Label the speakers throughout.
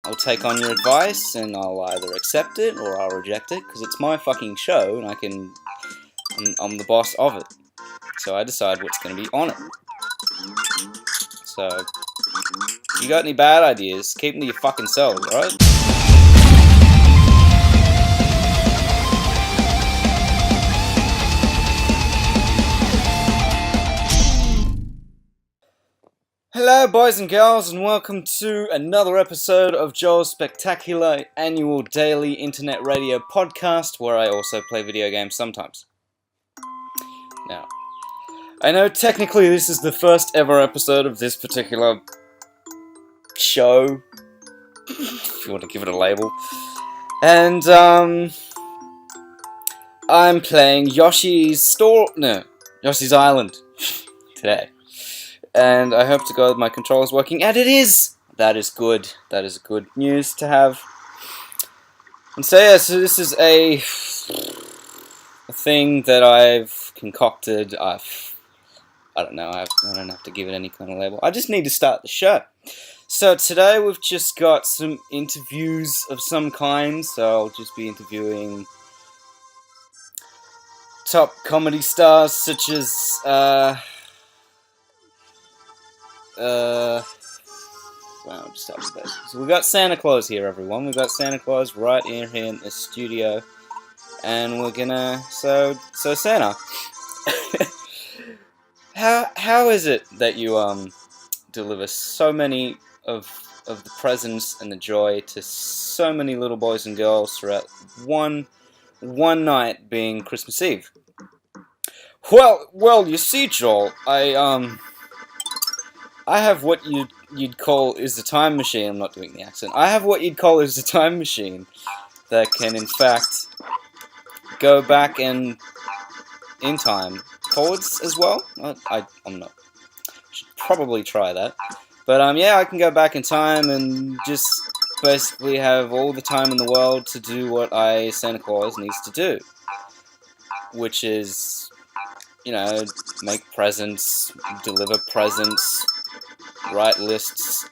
Speaker 1: I'll take on your advice, and I'll either accept it or I'll reject it, because it's my fucking show, and I'm the boss of it. So I decide what's going to be on it. So, if you got any bad ideas, keep them to your fucking selves, alright? Hello boys and girls, and welcome to another episode of Joel's spectacular annual daily internet radio podcast, where I also play video games sometimes. Now, I know technically this is the first ever episode of this particular show, if you want to give it a label, and I'm playing Yoshi's Island today. And I hope to God my controller's working, and it is! That is good. That is good news to have. And so yeah, so this is a thing that I've concocted. I don't know, I don't have to give it any kind of label. I just need to start the show. So today we've just got some interviews of some kind, so I'll just be interviewing top comedy stars such as, well, just have the basics. So we got Santa Claus here, everyone. We got Santa Claus right here in the studio, and we're gonna. So Santa, how is it that you deliver so many of the presents and the joy to so many little boys and girls throughout one night being Christmas Eve? Well, you see, Joel, I have what you'd call is a time machine. I'm not doing the accent. I have what you'd call is a time machine that can, in fact, go back and in time, forwards as well. I'm not. Should probably try that. But yeah, I can go back in time and just basically have all the time in the world to do what Santa Claus needs to do, which is, you know, make presents, deliver presents, write lists,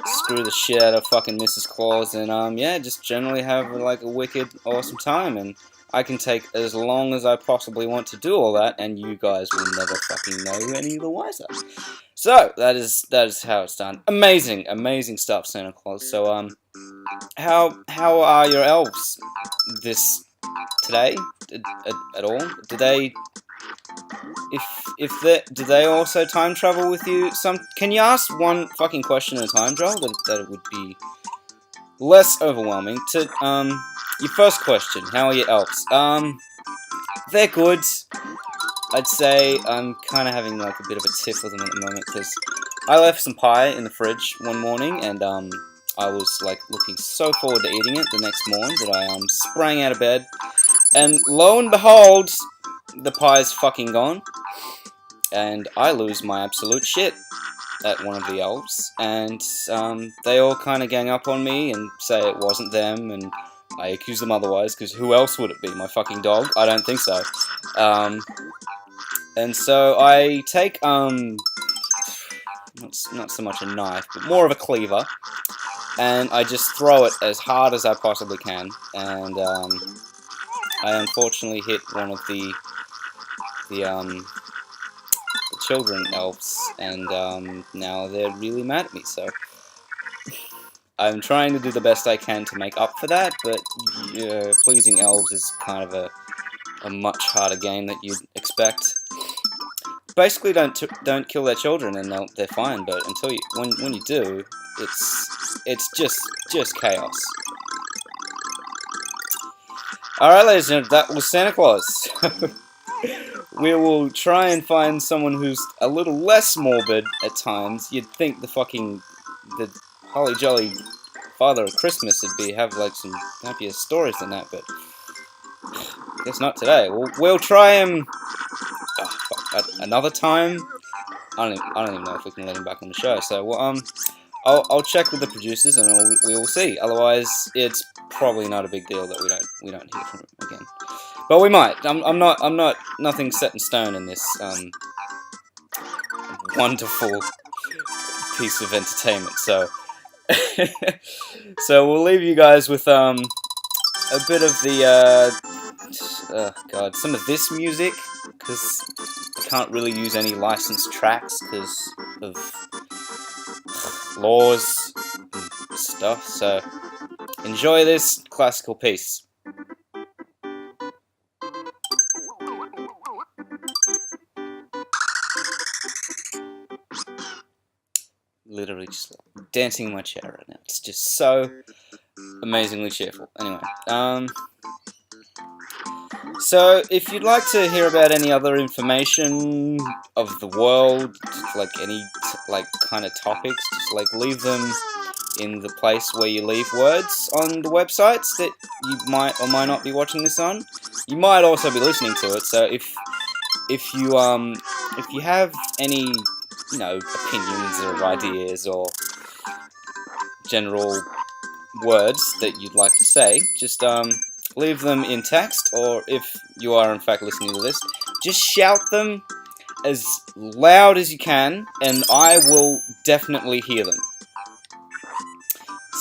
Speaker 1: screw the shit out of fucking Mrs. Claus, and yeah, just generally have like a wicked awesome time. And I can take as long as I possibly want to do all that, and you guys will never fucking know any the wiser. So that is how it's done. Amazing stuff, Santa Claus. So how are your elves today at all? Do they also time travel with you? Can you ask one fucking question at a time, Joel? That it would be less overwhelming. To your first question, how are your elves? They're good. I'd say I'm kind of having like a bit of a tiff with them at the moment because I left some pie in the fridge one morning, and I was like looking so forward to eating it the next morning that I sprang out of bed, and lo and behold, the pie's fucking gone, and I lose my absolute shit at one of the elves, and they all kind of gang up on me and say it wasn't them, and I accuse them otherwise, because who else would it be? My fucking dog? I don't think so. And so I take, not so much a knife, but more of a cleaver, and I just throw it as hard as I possibly can, and I unfortunately hit one of the children elves, and now they're really mad at me, so I'm trying to do the best I can to make up for that, but pleasing elves is kind of a much harder game than you'd expect. Basically, don't kill their children, and they're fine, but when you do, it's just chaos. Alright, ladies and gentlemen, that was Santa Claus. We will try and find someone who's a little less morbid at times. You'd think the holly jolly father of Christmas would have like some happier stories than that, but I guess not today. We'll try him another time. I don't even know if we can let him back on the show. So I'll check with the producers and we will see. Otherwise, it's probably not a big deal that we don't hear from him again. But we might. Nothing set in stone in this wonderful piece of entertainment. So So we'll leave you guys with a bit of the oh god, some of this music, because I can't really use any licensed tracks because of laws and stuff. So enjoy this classical piece. Literally just dancing in my chair right now. It's just so amazingly cheerful. Anyway, so if you'd like to hear about any other information of the world, like any like kind of topics, just like leave them in the place where you leave words on the websites that you might or might not be watching this on. You might also be listening to it. So if you have any, you know, opinions or ideas or general words that you'd like to say, just leave them in text, or if you are in fact listening to this, just shout them as loud as you can, and I will definitely hear them.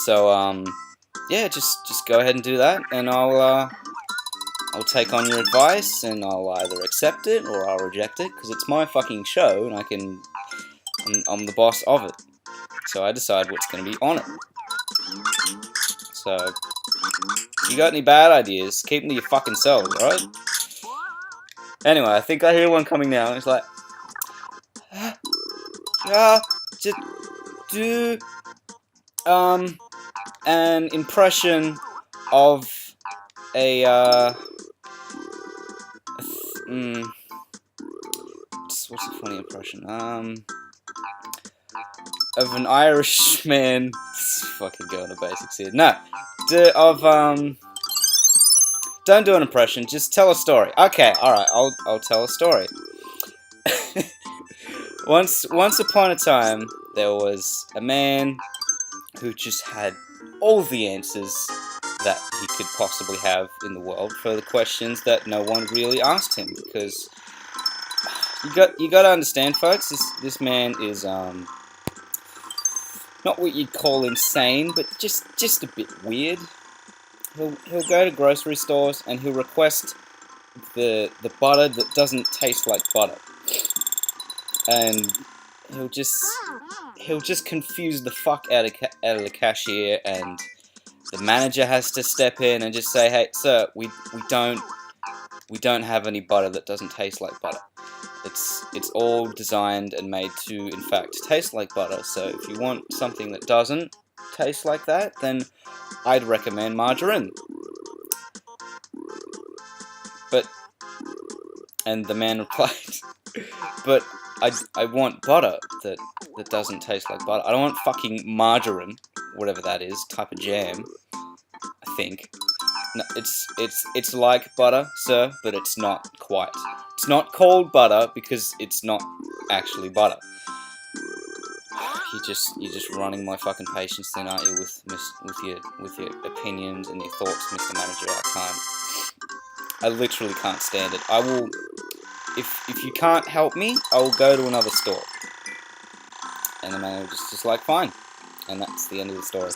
Speaker 1: So yeah, just go ahead and do that, and I'll take on your advice, and I'll either accept it or I'll reject it, because it's my fucking show, and I'm the boss of it. So I decide what's going to be on it. So, if you got any bad ideas, keep them to your fucking selves, alright? Anyway, I think I hear one coming now. It's like, just do an impression of a what's a funny impression? Of an Irish man. Fucking going to basics here. No, don't do an impression. Just tell a story. Okay, all right. I'll tell a story. Once upon a time, there was a man who just had all the answers that he could possibly have in the world for the questions that no one really asked him. Because you got to understand, folks. This man is not what you'd call insane, but just a bit weird. He'll go to grocery stores and he'll request the butter that doesn't taste like butter, and he'll just confuse the fuck out of the cashier, and the manager has to step in and just say, "Hey, sir, we don't have any butter that doesn't taste like butter. It's all designed and made to, in fact, taste like butter. So if you want something that doesn't taste like that, then I'd recommend margarine." And the man replied, "But I want butter that doesn't taste like butter. I don't want fucking margarine, whatever that is, type of jam, I think. No, it's like butter, sir, but it's not quite. It's not called butter because it's not actually butter." You're just running my fucking patience then, aren't you, with your opinions and your thoughts, Mr. Manager? I literally can't stand it. I will, if you can't help me, I will go to another store. And the manager was just like, fine. And that's the end of the story.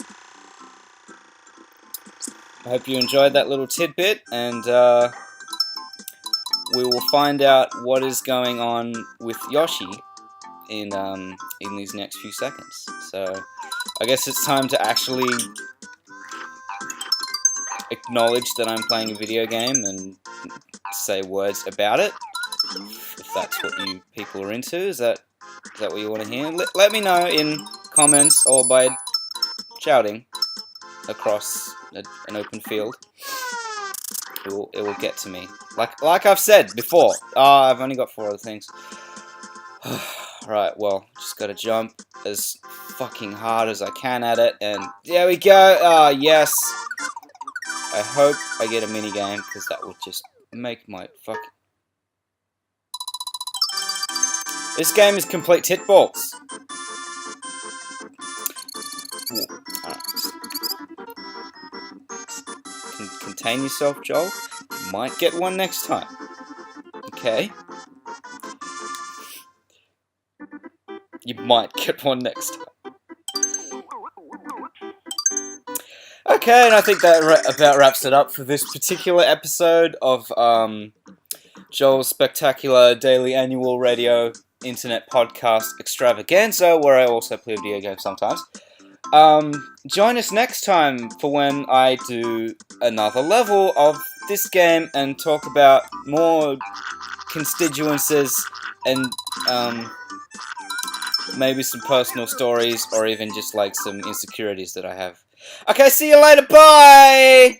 Speaker 1: I hope you enjoyed that little tidbit, and we will find out what is going on with Yoshi in these next few seconds. So I guess it's time to actually acknowledge that I'm playing a video game and say words about it, if that's what you people are into. Is that what you want to hear? Let me know in comments or by shouting across an open field. It will get to me. Like I've said before. I've only got 4 other things. Right, well, just gotta jump as fucking hard as I can at it, and there we go. Yes. I hope I get a mini game, because that will just make my fucking... This game is complete titballs. Contain yourself, Joel. You might get one next time. Okay? You might get one next time. Okay, and I think that about wraps it up for this particular episode of Joel's Spectacular Daily Annual Radio Internet Podcast Extravaganza, where I also play video games sometimes. Join us next time for when I do another level of this game and talk about more constituencies and maybe some personal stories or even just like some insecurities that I have. Okay, see you later, bye!